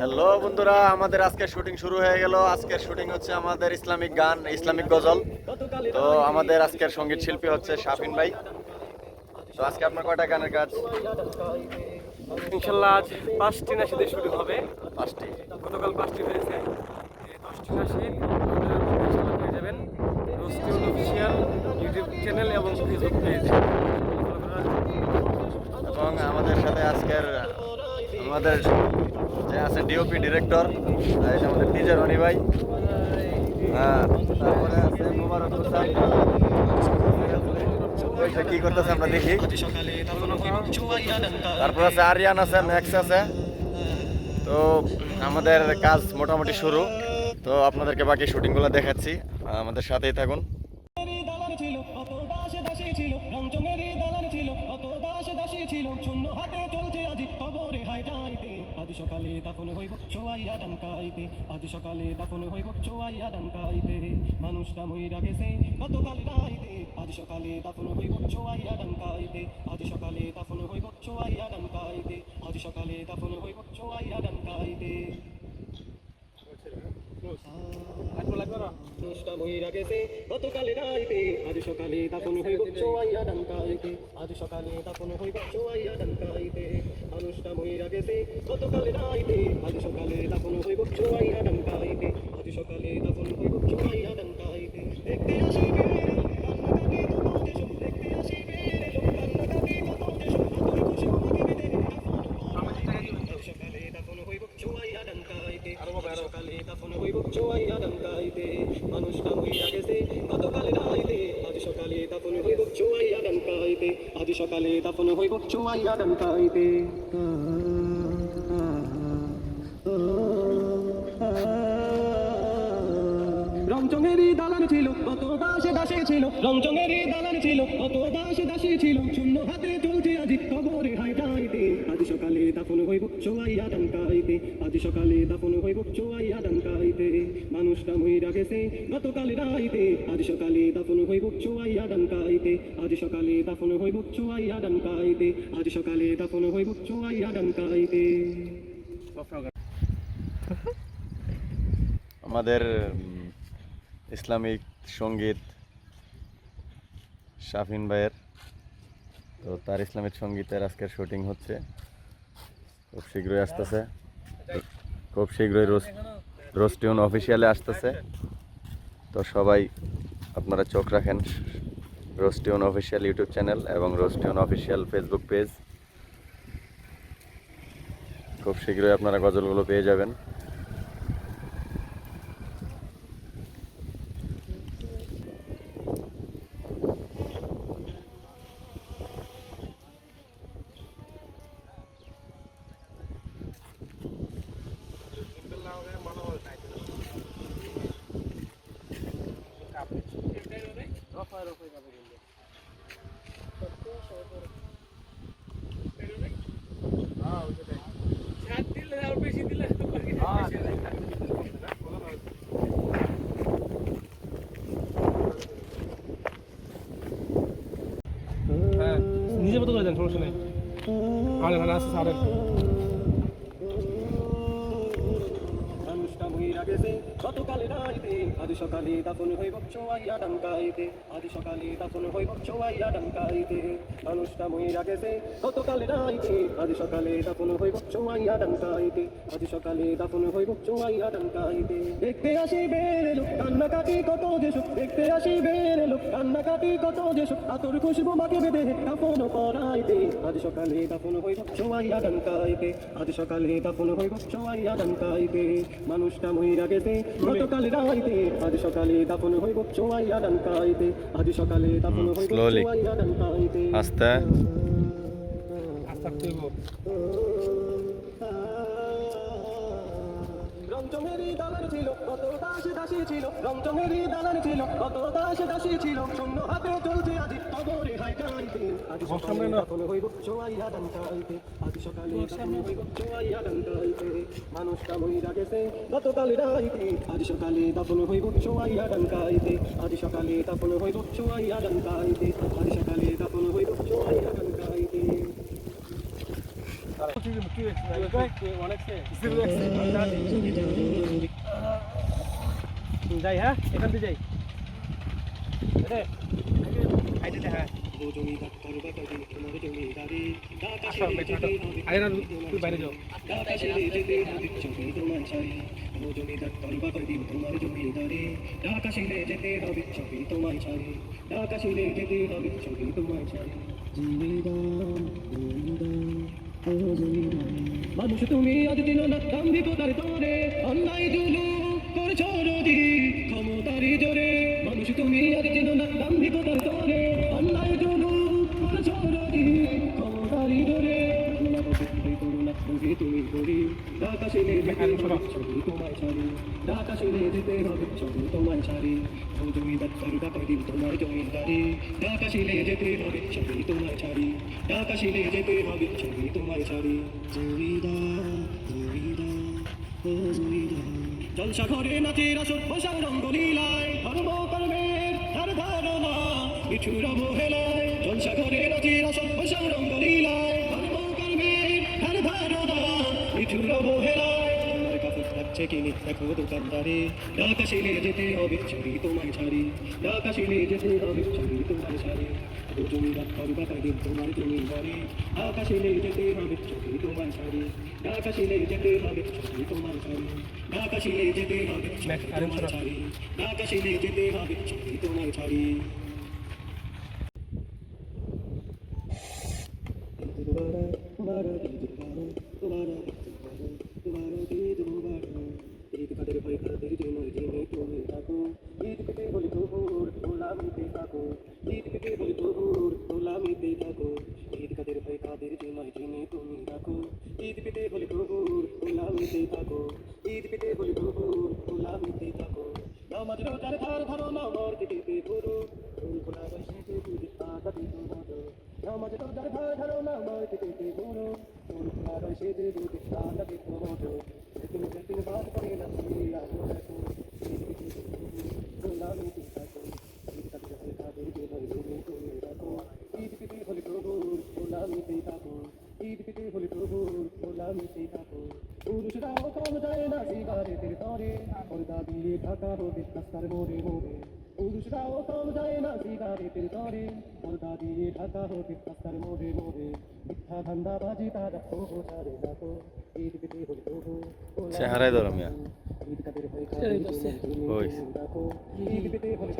Hello বন্ধুরা, আমাদের আজকে শুটিং শুরু হয়ে গেল। আজকের শুটিং হচ্ছে আমাদের ইসলামিক গান, ইসলামিক গজল। তো আমাদের আজকের সঙ্গীত শিল্পী হচ্ছে শাফিন ভাই। তো আজকে আপনার কয়টা গানের কাজ? ইনশাল্লাহ আজ 5টি নাশিদের শুটিং হবে। 5টি। গতকাল 5টি হয়েছে, 10টি নাশিদ ইনশাল্লাহ পেয়ে যাবেন রোস্টিউন অফিসিয়াল ইউটিউব চ্যানেল এবং ফেসবুক পেজ। এবং আমাদের সাথে আজকের আমাদের যে আছে ডিওপি ডিরেক্টর, আমাদের টিজার রনি ভাই। তারপরে আছে মোবারক হোসেন। কি করতেছে আমরা দেখি। তারপর আছে আরিয়ান আছে, ম্যাক্স আছে। তো আমাদের কাজ মোটামুটি শুরু। তো আপনাদেরকে বাকি শুটিংগুলো দেখাচ্ছি, আমাদের সাথেই থাকুন। সকালে দাফন হইব ছোয়াইয়া ডানকাইতে, আজ সকালে দাফন হইব ছোয়াইয়া ডানকাইতে, মানুষটা মইরা গেছে গতকাল রাইতে, আজ সকালে দাফন হইব ছোয়াইয়া ডানকাইতে, আজ সকালে দাফন হইব ছোয়াইয়া ডানকাইতে, আজ সকালে দাফন হইব ছোয়াইয়া ডানকাইতে। মানুষটা মইরা গেছে গতকাল রাইতে, আজ সকালে দাফন হইব ছোয়াইয়া ডানকাইতে, আজ সকালে দাফন হইব ছোয়াইয়া ডানকাইতে, মানুষটা মইরা গেছে গতকাল রাইতে, আজ সকালে দাফন হইব ছোয়াইয়া ডানকাইতে, আজ সকালে দাফন হইব ছোয়াইয়া ডানকাইতে। দেখতে আসিবে কান্নাকাটি কত দেশ, দেখতে আসিবে কান্নাকাটি কত দেশ, আতর খুশি মনে সকালে দাফন হইব ছোয়াইয়া ডানকাইতে, সকালে দাফন হইব ছোয়াইয়া ডানকাইতে, মানুষটা মইরা গেছে গতকাল রাইতে, আজ সকালে দাফন হইব ছোয়াইয়া ডানকাইতে, আজ সকালে দাফন হইব ছোয়াইয়া ডানকাইতে। রংচঙেরই দালান ছিল কত দাসে দাসী ছিল, রংচঙেরই দালান ছিল কত দাসে দাসী ছিল, শূন্য হাতে চলছে আজি কবরে হাই যাইতে, আজ সকালে দাফন হইব ছোয়াইয়া ডানকাইতে, আজ সকালে দাফন হইব ছোয়াইয়া ডানকাইতে, মানুষটা মইরা গেছে গতকাল রাইতে, আজ সকালে দাফন হইব ছোয়াইয়া ডানকাইতে, আজ সকালে দাফন হইব ছোয়াইয়া ডানকাইতে, আজ সকালে দাফন হইব ছোয়াইয়া ডানকাইতে। আমাদের ইসলামিক সঙ্গীত শাফিন ভাইয়ের, তো তার ইসলামিক সঙ্গীতের আজকের শুটিং হচ্ছে, খুব শীঘ্রই আসতেছে, খুব শীঘ্রই রোস্টিউন অফিসিয়ালে আসতেছে। তো সবাই আপনারা চোখ রাখেন রোস্টিউন অফিসিয়াল ইউটিউব চ্যানেল এবং রোস্টিউন অফিসিয়াল ফেসবুক পেজ। খুব শীঘ্রই আপনারা গজলগুলো পেয়ে যাবেন। হ্যাঁ, নিজের মতো করে দেন, সমস্যা নেই। আরে ভালো আছে স্যার। মানুষটা মইরা গেছে গতকাল রাইতে, আজ সকালে দাফন হইব ছোয়াইয়া ডানকাইতে, আজ সকালে দাফন হইব ছোয়াইয়া ডানকাইতে, মানুষটা মইরা গেছে গতকাল রাইতে, আজ সকালে দাফন হইব ছোয়াইয়া ডানকাইতে, আজ সকালে দাফন হইব ছোয়াইয়া ডানকাইতে। দেখতে আসিবে লোক কান্নাকাটি কত দেশ, দেখতে আসিবে লোক কান্নাকাটি কত দেশ, আতর খুশবু মাকে বেঁধে দাফন করাইতে, আজ সকালে দাফন হইব ছোয়াইয়া ডানকাইতে, আজ সকালে দাফন হইব ছোয়াইয়া ডানকাইতে, মানুষটা মইরা গেছে গতকাল রাইতে, আজ সকালে দাফন হইব ছোয়াইয়া ডানকাইতে, আজ সকালে দাফন হইব ছোয়াইয়া ডানকাইতে। আস্তে রংচঙেরই দালান ছিল কত দাসে দাসী ছিল, রংচঙেরই দালান ছিল কত দাসে দাসী ছিল, শূন্য হাতে চলছে আজি কবরে হাই যাইতে, আজ সকালে দাফন হইব ছোয়াইয়া ডানকাইতে, আজ সকালে দাফন হইব ছোয়াইয়া ডানকাইতে, মানুষটা মইরা গেছে গতকাল রাইতে, আজ সকালে দাফন হইব ছোয়াইয়া ডানকাইতে, আজ সকালে দাফন হইব ছোয়াইয়া ডানকাইতে, আজ সকালে দাফন হইব ছোয়াইয়া ডানকাইতে। যাই, হ্যাঁ এখান থেকে যাই। হ্যাঁ ও জমিদার তোর বাপের তোমার জমিদারি আসো, আগে না তুই বাইরে যাও। আকাশে যেতে হবে ছবি তোমার ছাড়ি ও জমিদার তোর বাপের তোমার জমিদারি আকাশে যেতে হবে ছবি তোমার ছাড়ি আকাশে যেতে হবে ছবি তোমার ছাড়ি মানুষ তুমি আজ দিন না দাম্ভিকতার তোরে অন্যায় জুলু করছো যদি ক্ষমতারি জোরে মানুষ তুমি আজ দিন না দাম্ভিকতার তোরে অন্যায় জুলু করছো যদি ক্ষমতারি জোরে করুণা বুঝি তুমি করি আকাশে যেতে হবে ছবি তোমায় ছাড়ি আকাশে যেতে হবে ছবি তোমায় ছাড়ি ও জমিদার তোর বাপের তোমার জমিদারি আকাশে যেতে হবে ছবি তোমায় ছাড়ি আকাশে যেতে হবে ছবি তোমায় ছাড়ি জমিদার ও জমিদার জলসা ঘরে নাচের আসর বসার রঙ্গলীলায় ধর্মকর্মের ধার ধারণা কিছুর অবহেলায় জলসা ঘরে নাচের আসর বসার রঙ্গলীলায় ধর্মকর্মের ধার ধারণা কিছুর অবহেলায় তোমার কাপড় থাকছে কিনে দেখো দোকানদারে আকাশে যেতে হবে ছবি তোমায় ছাড়ি আকাশে যেতে হবে ছবি তোমায় ছাড়ি ও জমিদার তোর বাপের তোমার জমিদারি আকাশে যেতে হবে ছবি তোমায় ছাড়ি আকাশে যেতে হবে ছবি তোমায় ছাড়ি আকাশে যেতে হবে তোমায় ছাড়ি আকাশে যেতে হবে ছবি তোমায় ছাড়ি কাদের ভয় কাদের জন্য জেনে তুমি থাকো ঈদ পেতে বলি তোর গোলামিতে থাকো ঈদ পেতে বলি তোর গোলামিতে থাকো ঈদ কাদের ভয় কাদের জন্য জেনে তুমি থাকো ঈদ পেতে বলি তোর গোলামিতে থাকো ঈদ পেতে বলি তোর গোলামিতে থাকো নামাজ রোজার ধার ধারো নামার দিতে পুরো ফুল খোলা বসে তুই আটা দিতে মতো নামাজ রোজার ধার ধারো নামার দিতে পুরো ফুল খোলা বসে তুই আটা দিতে মতো তুমি যেদিন বাদ করে না তুমি আলো দেখো গোলামিতে থাকো ঈদ কাদের ভয় কাদের জন্য জেনে তুমি থাকো ঈদ পেতে বলি তোর গোলামিতে থাকো ঈদ পেতে বলি তোর গোলামিতে থাকো পুরুষরাও কম যায় না সিগারেটের তরে পর্দা দিয়ে ঢাকা হবে রাস্তার মোড়ে মোড়ে পুরুষরাও কম যায় না সিগারেটের তরে পর্দা দিয়ে ঢাকা হবে রাস্তার মোড়ে মোড়ে মিথ্যা ধান্দাবাজি তারা প্রচারে দেখো ঈদ পেতে হলে তবু চেহারায় ধরো মিয়া ঈদ কাদের ভয় কাদের ওই দেখো ঈদ পেতে হলে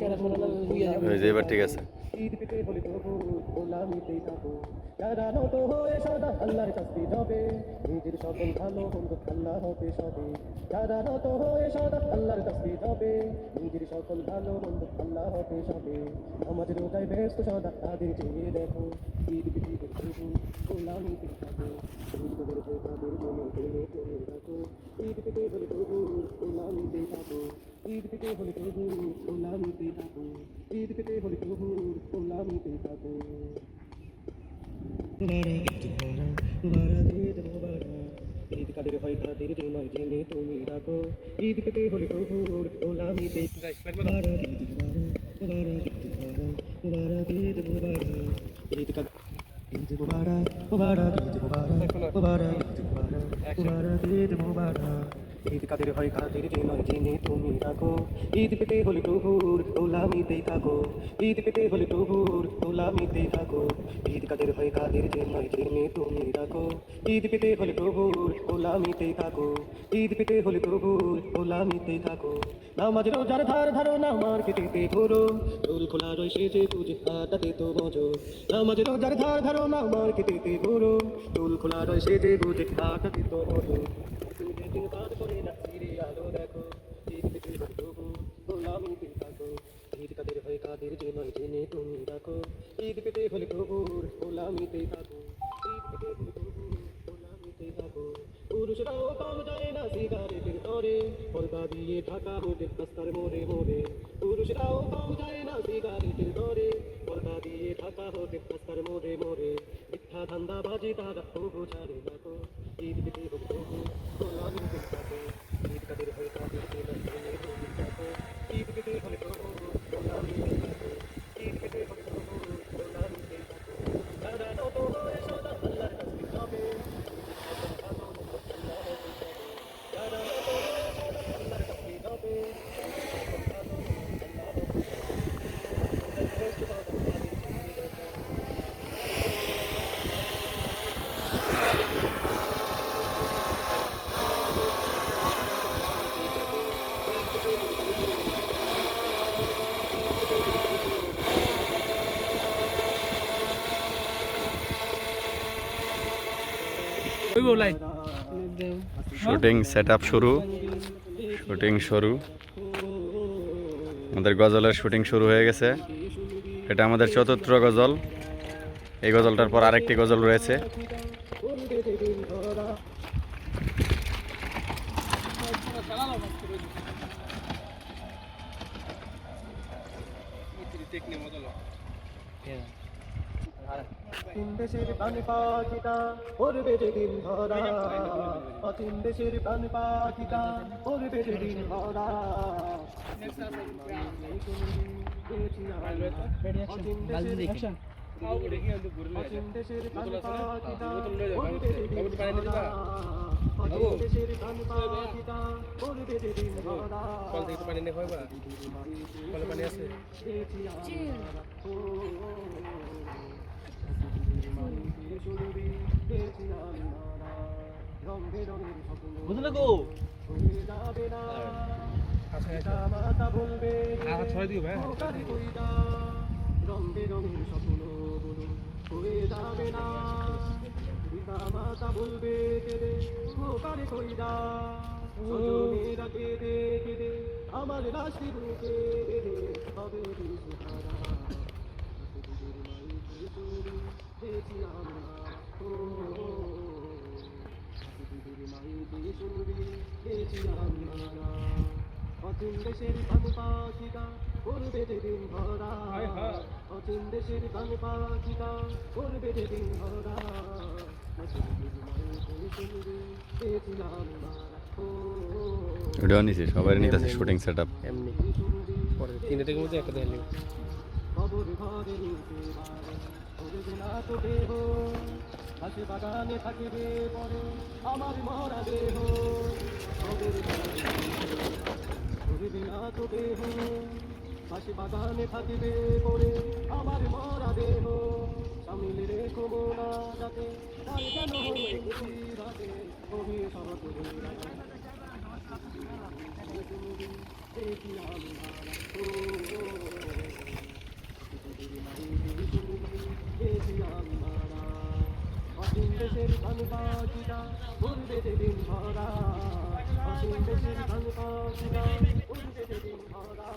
ওই যে এবার ঠিক আছে ঈদ পেতে বলি তবু গোলামিতেই থাকো যারা নত হয়ে সদা আল্লাহর শাস্তি হবে নিজের সকল ভালো মন্দ আল্লাহ হবে সবে যারা নত হয়ে সদা আল্লাহর শাস্তি হবে নিজের সকল ভালো মন্দ আল্লাহ হবে সবে আমাদের রোজায় ব্যস্ত সদা তাদের চেয়ে দেখো ঈদ পেতে বলি তবু গোলামিতেই থাকো ঈদ কাদের ভয় কাদের জন্য জেনে তুমি থাকো ঈদ পেতে বলি তবু গোলামিতেই থাকো ঈদ পেতে হলে তবু গোলামিতে থাকো ঈদ পেতে হলে তবু গোলামিতে থাকো ঈদ কাদের ভয় কাদের জন্য জেনে তুমি থাকো ঈদ পেতে হলে তবু গোলামিতে ঈদ কাদের ঈদ মুবারক মুবারক ঈদ মুবারক মুবারক ঈদ মুবারক ঈদ মুবারক ঈদ কাদের ভয় কাদের জন্য জেনে তুমি থাকো ঈদ পেতে হলে প্রভুর গোলামিতেই থাকো ঈদ পেতে হলে প্রভুর গোলামিতেই থাকো ঈদ কাদের ভয় কাদের জন্য জেনে তুমি থাকো ঈদ পেতে হলে প্রভুর গোলামিতেই থাকো ঈদ পেতে হলে প্রভুর গোলামিতেই থাকো নামাজ রোজার ধার ধারো নামার পেতে ঘোরো চুল খোলা রয়েছে যে তুঝে হাটাতে তো বোঝো নামাজ রোজার ধার ধারো নামার পেতে ঘোরো চুল খোলা রয়েছে যে বুঝে হাটাতে তো বোঝো দিন বাদ করে না ফিরে আলো দেখো ঈদ পেতে হলে তবু গোলামিতে থাকো ঈদ কাদের ভয় কাদের জন্য জেনে তুমি রাখো ঈদ পেতে হলে তবুর গোলামিতে থাকো ঈদ পেতে হলে তবু গোলামিতে থাকো পুরুষরাও কম যায় না সিগারেটের তরে পর্দা দিয়ে ঢাকা হবে রাস্তার মোড়ে মোড়ে পুরুষরাও কম যায় না সিগারেটের তরে পর্দা দিয়ে ঢাকা হবে রাস্তার মোড়ে মোড়ে মিথ্যা ধান্দাবাজি তারা তবু ছাড়ে দেখো ঈদ পেতে হলে তবু গোলামিতে থাকো ঈদ কাদের ভয় কাদের জন্য জেনে তুমি রাখো ঈদ পেতে হলে তবু গোলামিতে থাকো ঈদ পেতে হলে তবু গোলামিতে থাকো যারা নত হয়ে সদা আল্লাহর শাস্তি হবে হইব লাই শুটিং সেট আপ শুরু, শুটিং শুরু। আমাদের গজলের শুটিং শুরু হয়ে গেছে। এটা আমাদের চতুর্থ গজল। এই গজলটার পর আরেকটি গজল রয়েছে। অচিন দেশের প্রাণ পাখিটা পড়বে যেদিন ধরা, অচিন দেশের প্রাণ পাখিটা পড়বে যেদিন ধরা। অচিন দেশের প্রাণ পাখিটা পড়বে যেদিন ধরা, অচিন দেশের প্রাণ পাখিটা পড়বে যেদিন ধরা। বুঝলে গো মাতা বলবে ছয় দিও ভাই রং বেরঙের স্বপ্ন হয়ে যাবে না। পিতা মাতা বলবে কেঁদে ওপারে কইরা, মেয়েরা কেঁদে কেঁদে আমার রাশি বুকে বেঁধে হবে দিশেহারা। অচিন দেশের প্রাণ পাখিটা করবে যেদিন ধরা, অচিন দেশের প্রাণ পাখিটা করবে যেদিন ধরা। ভিডিও নিছি, সবাই নিতেছে শুটিং সেট আপ। এমনি পরে 3টার মধ্যে একটা দেখালি খবর ঘরে নিতে করবে না তো দেহ, হাসি বাগানে থাকিবে পরে আমার মরা দেহ। খবর করবে না তো দেহ, হাসি বাগানে থাকিবে পরে আমার মরা দেহ। সামিল রেখো মোনা যাতে তার যেন হয় খুশি রাতে অভিশাপ দেখি আমি অচিন দেশের প্রাণ পাখিটা করবে যেদিন ধরা, অচিন দেশের প্রাণ পাখিটা করবে যেদিন ধরা।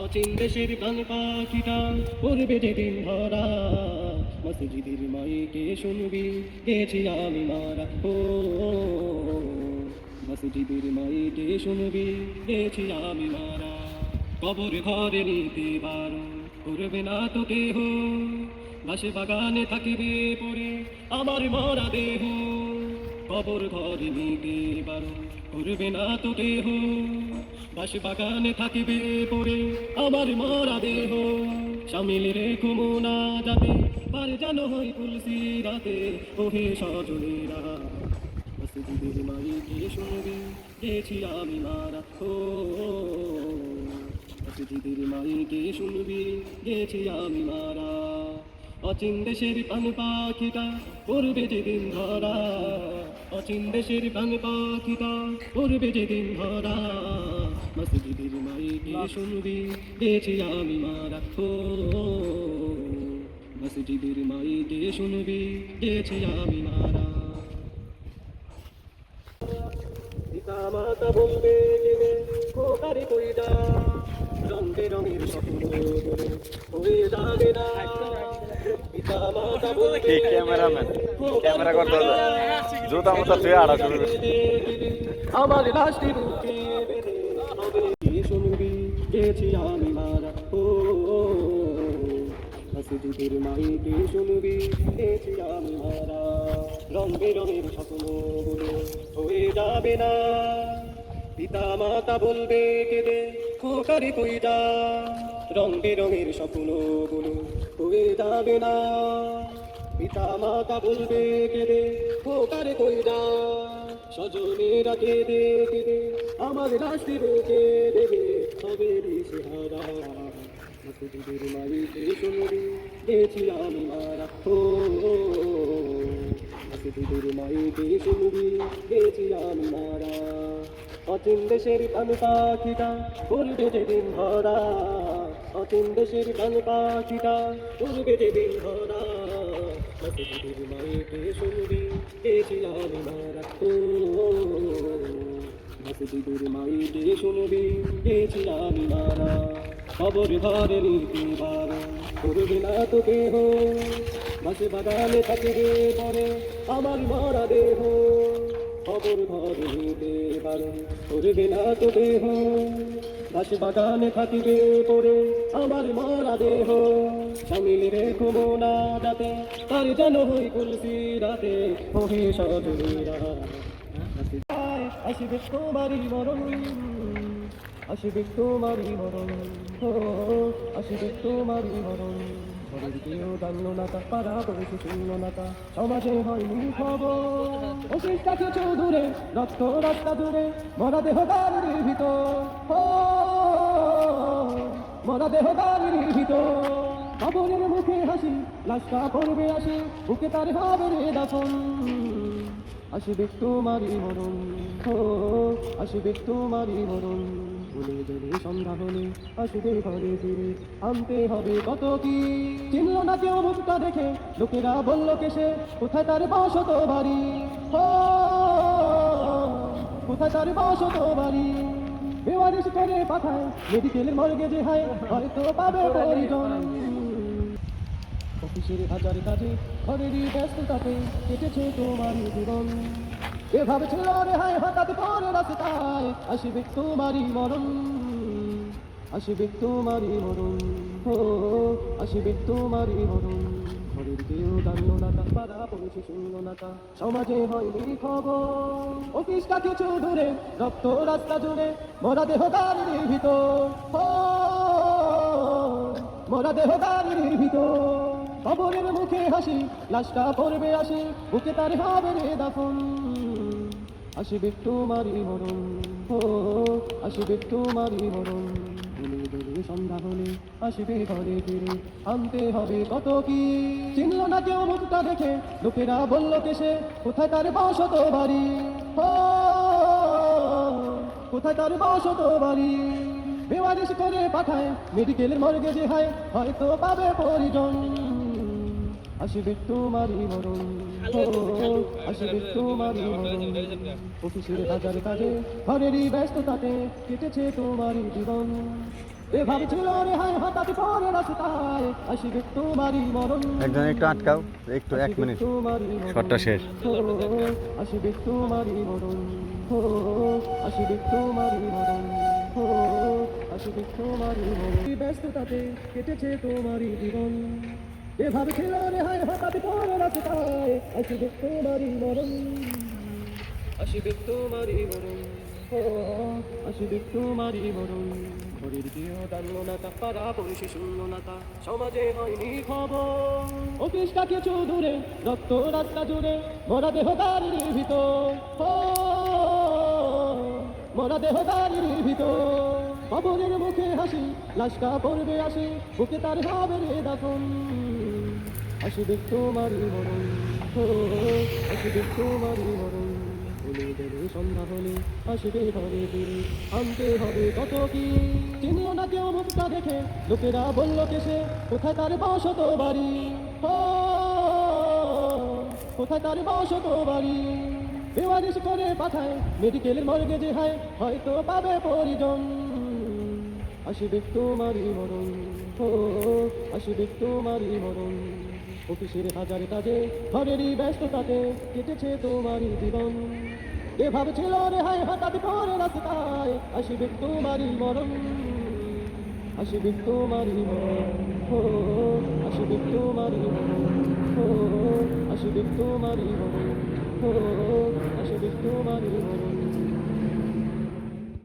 অচিন দেশের প্রাণ পাখিটা করবে যেদিন ধরা, মসজিদের মাইকে শুনবি গেছি আমি মারা। ও মসজিদের মাইকে শুনবি গেছি আমি মারা। কবর ঘরে নিতে বারো করবে না তো কেহ, বাসে বাগানে থাকিবে পরে আমার মরা দেহ। কবর ঘরে নিতে বারো করবে না তো কেহ, বাসে বাগানে থাকিবে পরে আমার মরা দেহ। সামিল রেখো মোনা যাতে পারে যেন হয় তুলসী রাতে ওহে সজনেরা। মসজিদের মাইকে শুনবি গেছি আমি মারা। ও মসজিদের মাইকে শুনবি গেছি আমি মারা। অচিন দেশের প্রাণ পাখিটা করবে যেদিন ধরা, অচিন দেশের প্রাণ পাখিটা করবে যেদিন ধরা। মসজিদের মাইকে শুনবি গেছি আমি মারা। ও মসজিদের মাইকে শুনবি গেছি আমি মারা। পিতা মাতা বলবে কেঁদে কোকারে কইরা, রং বেরঙের স্বপ্ন হয়ে যাবে না। পিতা মাতা বলবে ক্যামেরাম্যান ক্যামেরা করতে হবে, জুতা মতো তুই আড়া শুরু করছিস। আমার লাশটি বুকে বেঁধে হবে কি শুনবি গেছি আমি মারা। ও মসজিদের মাইকে শুনবি গেছি আমি মারা। রং বেরঙের স্বপ্ন হয়ে যাবে না। পিতা মাতা বলবে কেঁদে খোকারে কইরা, রং বেরঙের স্বপ্ন হয়ে যাবে না। পিতা মাতা বলবে কেঁদে খোকারে কইরা, স্বজনেরা কেঁদে কেঁদে আমার রাশি বুকে দেবে হবে দিশেহারা। মসজিদের মাইকে শুনবি গেছি আমি মারা। ও মসজিদের মাইকে শুনবি গেছি আমি মারা অচিন দেশের কান পাখিটা উড়বে যেদিন ধরা অচিন দেশের কান পাখিটা উড়বে যেদিন ধরা মসজিদের মাইকে শুনবি গেছি আমি মারা মসজিদের মাইকে শুনবি গেছি আমি মারা খবর ঘরে নীতি বারো করবে না তো কেহ বাসে বাগানে থাকিবে পরে আমার মরা দেহ খবর ঘরে নিতে পারো করবে না তো দেহ বাসে বাগানে থাকিবে পরে আমার মরা দেহ সামিল রেখো না যাতে তার যেন হই কুলসি রাতে ওহে সজনীরা আসিবে তোমারই মরণ আসিবে তোমারই মরণ আসিবে তোমারই মরণ ঘরের কেউ জানলো না তা পাড়া পড়েছে শুনলো না তা সমাজে হয়নি খবর অফিসটা কিছু দূরে রক্ত রাস্তা দূরে মরা দেহ গাড়ির ভিতর মরা দেহ গাড়ির ভিতর খবরের মুখে হাসি লাশটা পড়বে আসি বুকে তার হবে রে দাফন আসিবে তোমারই মরণ আসিবে তোমারই মরণ বলে গেলে সন্ধ্যা হলে আসিবে ঘরে ফিরে আনতে হবে কত কি চিনল না কেউ মুখটা দেখে লোকেরা বলল কেসে কোথায় তার বসত বাড়ি কোথায় তার বসত বাড়ি বেওয়ারিশ করে পাঠায় মেডিকেলের মর্গে যে হয় হয়তো পাবে পরিজন অফিসের হাজার কাজে ঘরেরই ব্যস্ততাতে কেটেছে তোমারই জীবন এভাবে ছিল রে হায় হঠাৎ পরে রাস্তায় আসিবে তোমারই মরণ আসিবে তোমারই মরণ আসিবে তোমারই মরণ ঘরের কেউ জানলো না তা পাড়া পড়েছে শুনলো না তা সমাজে হয়নি খবর অফিসটা কিছু দূরে রক্ত রাস্তা জুড়ে মরা দেহ গাড়ির ভিতর মরা দেহ গাড়ির ভিতর খবরের মুখে হাসি লাশটা পড়বে আসি বুকে তার হবে রে দাফন আসিবে তোমারই মরণ আসিবে তোমারই মরণ বলে বলে সন্ধ্যা হলে আসিবে ঘরে ফিরে আনতে হবে কত কি চিনল না কেউ মুখটা দেখে লোকেরা বলল কেসে কোথায় তার বসত বাড়ি কোথায় তার বসত বাড়ি বেওয়ারিশ করে পাঠায় মেডিকেলের মর্গে যে হয় হয়তো পাবে পরিজন আসিবে তোমারই মরণ আসিবে তোমারই মরণ অফিসের হাজার কাজে ঘরেরই ব্যস্ততাতে কেটেছে তোমারই জীবন এভাবে ছিল রে হায় হঠাৎ পরে রাস্তায় আসিবে তোমারই মরণ একজন একটু আটকাও একটু 1 মিনিট শটটা শেষ আসিবে তোমারই মরণ আসিবে তোমারই মরণ আসিবে তোমারই মরণ ব্যস্ততাতে কেটেছে তোমারই জীবন এভাবে ছিল রে হায় হঠাৎ পরে রাস্তায় আসিবে তোমারই মরণ আসিবে তোমারই মরণ আসিবে তোমারই মরণ ঘরের কেউ জানলো না তা পাড়া পড়েছে শুনলো না তা সমাজে হয়নি খবর অফিসটা কিছু দূরে রক্ত রাস্তা জুড়ে মরা দেহ গাড়ির ভিতর মরা দেহ গাড়ির ভিতর খবরের মুখে হাসি লাশটা পড়বে আসি বুকে তার হবে রে দাফন আসিবে তোমারই মরণ আসিবে তোমারই মরণ বলে গেলে সন্ধ্যা হলে আসিবে ঘরে ফিরে আনতে হবে কত কি চিনল না কেউ মুখটা দেখে লোকেরা বলল কেসে কোথায় তার বসত বাড়ি কোথায় তার বসত বাড়ি বেওয়ারিশ করে পাঠায় মেডিকেলের মর্গে যে হয় হয়তো পাবে পরিজন আসিবে তোমারই মরণ আসিবে তোমারই মরণ অফিসের হাজার কাজে ঘরেরই ব্যস্ততাতে কেটেছে তোমারই জীবন এভাবে ছিল রে হায় হঠাৎ পরে রাস্তায় আসিবে তোমারই মরণ আসিবে তোমারই মরণ আসিবে তোমারই মরণ আসিবে তোমারই মরণ আসিবে তোমারই মরণ